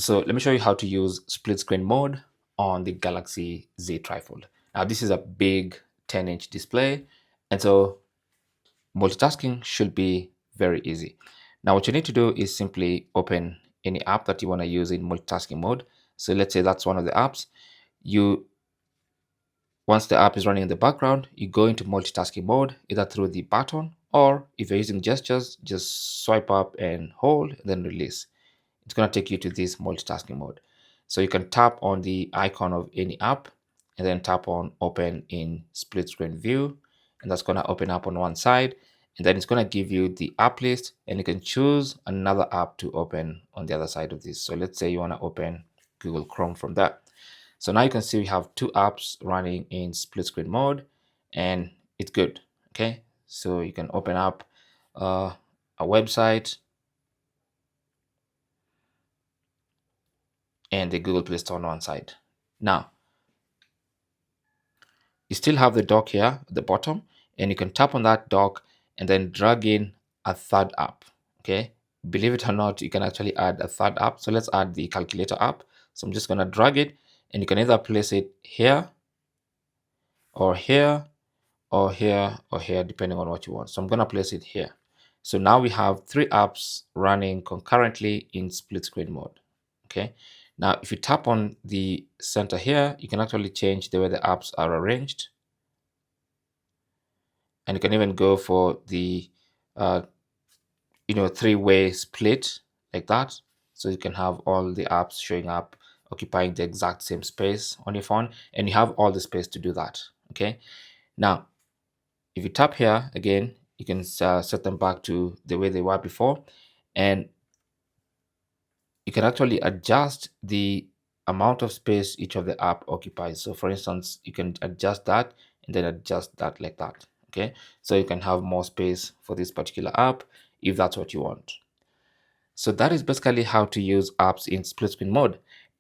So let me show you how to use split screen mode on the Galaxy Z TriFold. Now this is a big 10-inch display, and so multitasking should be very easy. Now what you need to do is simply open any app that you want to use in multitasking mode. So let's say that's one of the apps. Once the app is running in the background, you go into multitasking mode either through the button, or if you're using gestures, just swipe up and hold, then release. It's going to take you to this multitasking mode. So you can tap on the icon of any app and then tap on open in split screen view, and that's going to open up on one side, and then it's going to give you the app list, and you can choose another app to open on the other side of this. So let's say you want to open Google Chrome from that. So now you can see we have two apps running in split screen mode, and it's good. Okay, so you can open up a website and the Google Play Store on one side. Now, you still have the dock here at the bottom, and you can tap on that dock and then drag in a third app. Okay, believe it or not, you can actually add a third app. So let's add the calculator app. So I'm just going to drag it, and you can either place it here or here or here or here, depending on what you want. So I'm going to place it here. So now we have three apps running concurrently in split screen mode. Okay. Now, if you tap on the center here, you can actually change the way the apps are arranged. And you can even go for the, three-way split like that. So you can have all the apps showing up, occupying the exact same space on your phone, and you have all the space to do that. Okay. Now, if you tap here again, you can set them back to the way they were before, and you can actually adjust the amount of space each of the app occupies. So for instance, you can adjust that and then adjust that like that. Okay, so you can have more space for this particular app if that's what you want. So that is basically how to use apps in split screen mode.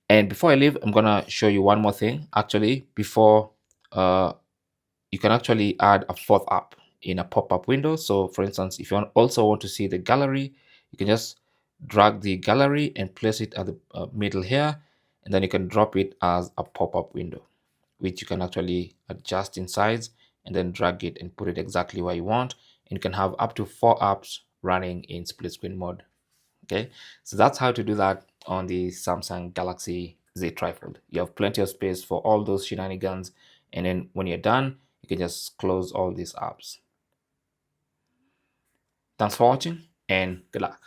And before I leave, I'm gonna show you one more thing. Actually, before you can actually add a fourth app in a pop-up window. So for instance, if you also want to see the gallery, you can just drag the gallery and place it at the middle here, and then you can drop it as a pop-up window, which you can actually adjust in size and then drag it and put it exactly where you want. And you can have up to 4 apps running in split screen mode. Okay, so that's how to do that on the Samsung Galaxy Z TriFold. You have plenty of space for all those shenanigans, and then when you're done, you can just close all these apps. Thanks for watching, and good luck.